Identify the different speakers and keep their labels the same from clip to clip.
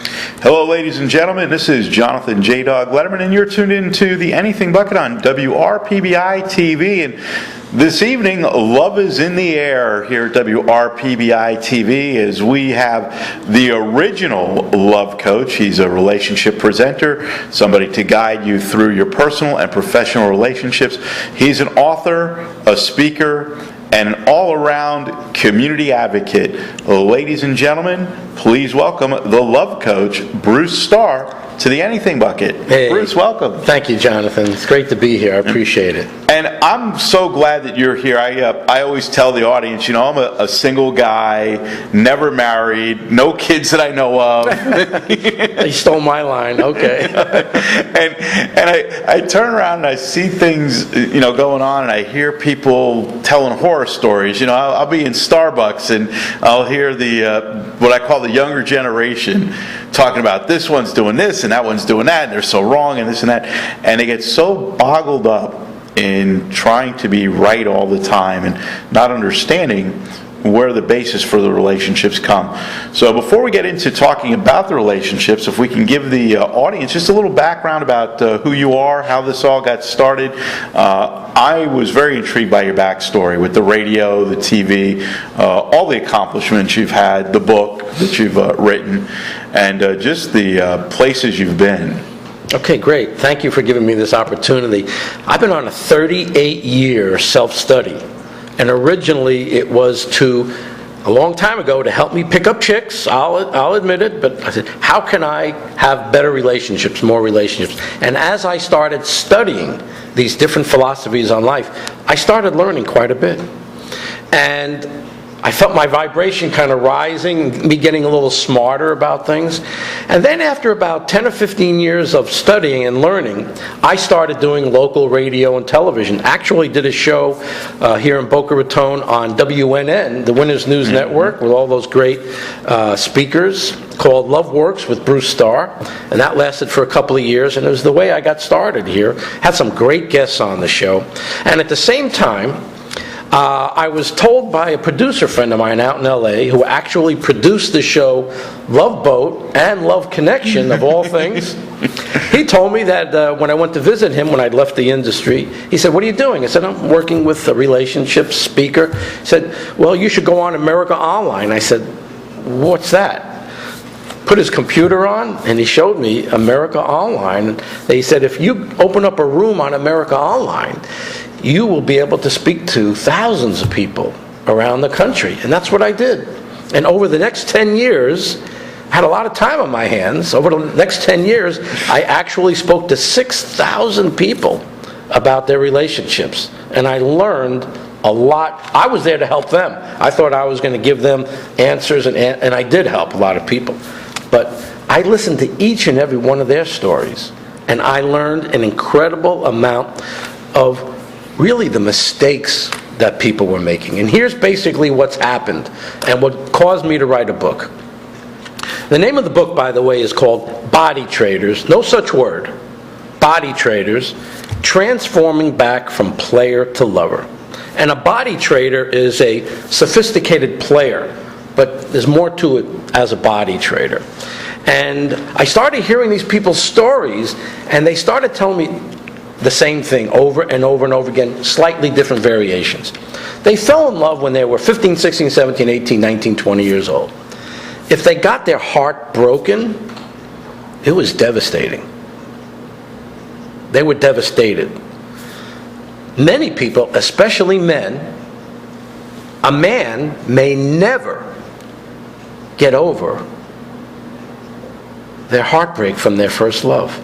Speaker 1: Hello, ladies and gentlemen. This is Jonathan J. Dog Letterman, and you're tuned into the Anything Bucket on WRPBI-TV. And this evening, love is in the air here at WRPBI-TV as we have the original Love Coach. He's a relationship presenter, somebody to guide you through your personal and professional relationships. He's an author, a speaker, and an all-around community advocate. Ladies and gentlemen, please welcome the Love Coach, Bruce Starr, to the Anything Bucket.
Speaker 2: Hey,
Speaker 1: Bruce, welcome.
Speaker 2: Thank you, Jonathan. It's great to be here. I appreciate it.
Speaker 1: And I'm so glad that you're here. I always tell the audience, you know, I'm a single guy, never married, no kids that I know of.
Speaker 2: You stole my line. Okay.
Speaker 1: and I turn around and I see things, you know, going on, and I hear people telling horror stories. You know, I'll be in Starbucks and I'll hear the what I call the younger generation talking about this one's doing this and that one's doing that, and they're so wrong and this and that, and they get so boggled up in trying to be right all the time and not understanding where the basis for the relationships come. So before we get into talking about the relationships, if we can give the audience just a little background about who you are, how this all got started. I was very intrigued by your backstory with the radio, the TV, all the accomplishments you've had, the book that you've written, and just the places you've been.
Speaker 2: Okay, great. Thank you for giving me this opportunity. I've been on a 38-year self-study, and originally it was a long time ago, to help me pick up chicks. I'll admit it, but I said, how can I have better relationships, more relationships? And as I started studying these different philosophies on life, I started learning quite a bit. And I felt my vibration kind of rising, me getting a little smarter about things. And then after about 10 or 15 years of studying and learning, I started doing local radio and television. Actually did a show here in Boca Raton on WNN, the Winners News Network, with all those great speakers, called Love Works with Bruce Starr. And that lasted for a couple of years, and it was the way I got started here. Had some great guests on the show. And at the same time, I was told by a producer friend of mine out in LA, who actually produced the show Love Boat and Love Connection, of all things. He told me that when I went to visit him when I'd left the industry, he said, "What are you doing?" I said, "I'm working with a relationship speaker." He said, "Well, you should go on America Online." I said, "What's that?" Put his computer on, and he showed me America Online. And they said, if you open up a room on America Online, you will be able to speak to thousands of people around the country. And that's what I did. And over the next 10 years, I had a lot of time on my hands. Over the next 10 years, I actually spoke to 6,000 people about their relationships. And I learned a lot. I was there to help them. I thought I was going to give them answers, and I did help a lot of people. But I listened to each and every one of their stories, and I learned an incredible amount of really the mistakes that people were making. And here's basically what's happened and what caused me to write a book. The name of the book, by the way, is called Body Traders. No such word. Body Traders, Transforming Back from Player to Lover. And a body trader is a sophisticated player, but there's more to it as a body trader. And I started hearing these people's stories, and they started telling me the same thing over and over and over again, slightly different variations. They fell in love when they were 15, 16, 17, 18, 19, 20 years old. If they got their heart broken, it was devastating. They were devastated. Many people, especially men, a man may never get over their heartbreak from their first love.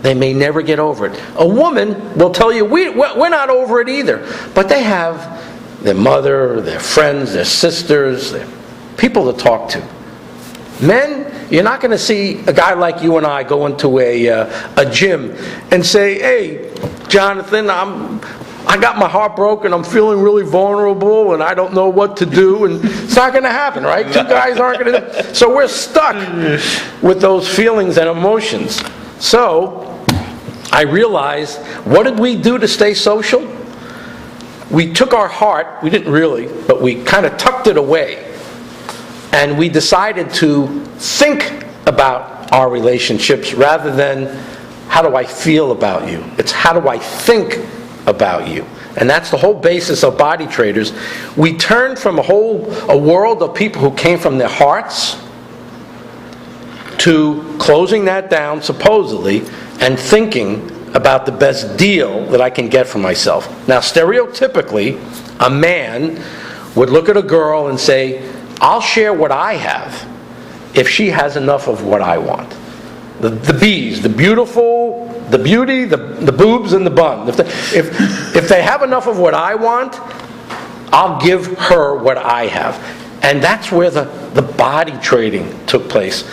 Speaker 2: They may never get over it. A woman will tell you, we're not over it either. But they have their mother, their friends, their sisters, their people to talk to. Men, you're not going to see a guy like you and I go into a gym and say, "Hey, Jonathan, I got my heart broken, I'm feeling really vulnerable, and I don't know what to do," and it's not going to happen, right? Two guys aren't going to. So we're stuck with those feelings and emotions. So I realized, what did we do to stay social? We took our heart, we didn't really, but we kind of tucked it away. And we decided to think about our relationships rather than how do I feel about you. It's how do I think about you. And that's the whole basis of Body Traders. We turn from a world of people who came from their hearts to closing that down, supposedly, and thinking about the best deal that I can get for myself. Now, stereotypically, a man would look at a girl and say, I'll share what I have if she has enough of what I want. The B's, the beautiful, the beauty, the boobs, and the bun. If they have enough of what I want, I'll give her what I have. And that's where the body trading took place.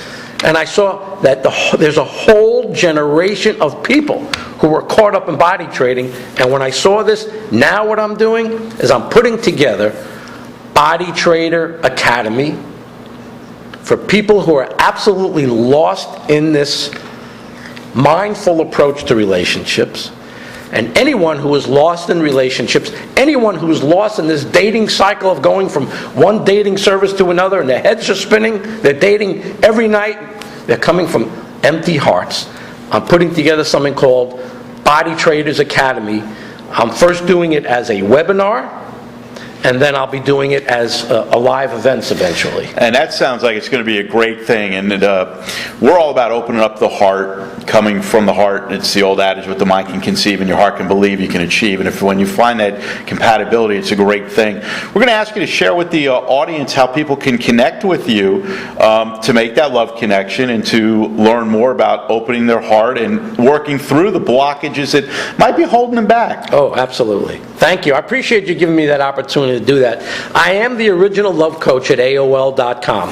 Speaker 2: And I saw that there's a whole generation of people who were caught up in body trading. And when I saw this, now what I'm doing is I'm putting together Body Trader Academy for people who are absolutely lost in this mindful approach to relationships. And anyone who is lost in relationships, anyone who is lost in this dating cycle of going from one dating service to another and their heads are spinning, they're dating every night, they're coming from empty hearts. I'm putting together something called Body Traders Academy. I'm first doing it as a webinar, and then I'll be doing it as a live events eventually.
Speaker 1: And that sounds like it's going to be a great thing. And we're all about opening up the heart, coming from the heart. It's the old adage, what the mind can conceive and your heart can believe, you can achieve. And when you find that compatibility, it's a great thing. We're going to ask you to share with the audience how people can connect with you to make that love connection and to learn more about opening their heart and working through the blockages that might be holding them back.
Speaker 2: Oh, absolutely. Thank you. I appreciate you giving me that opportunity to do that. I am the original Love Coach at AOL.com.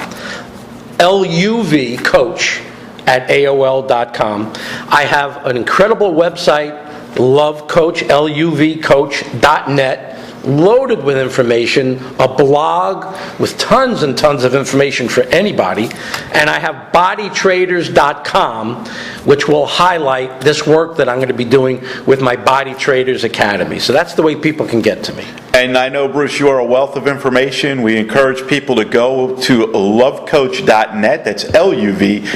Speaker 2: Luvcoach at AOL.com. I have an incredible website, Luvcoach, Luvcoach.net, loaded with information, a blog with tons and tons of information for anybody, and I have bodytraders.com, which will highlight this work that I'm going to be doing with my Body Traders Academy. So that's the way people can get to me.
Speaker 1: And I know, Bruce, you are a wealth of information. We encourage people to go to lovecoach.net, that's Luvcoach.net,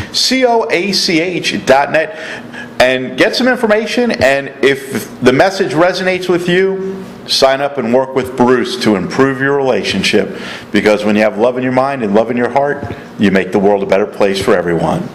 Speaker 1: and get some information. And if the message resonates with you, sign up and work with Bruce to improve your relationship. Because when you have love in your mind and love in your heart, you make the world a better place for everyone.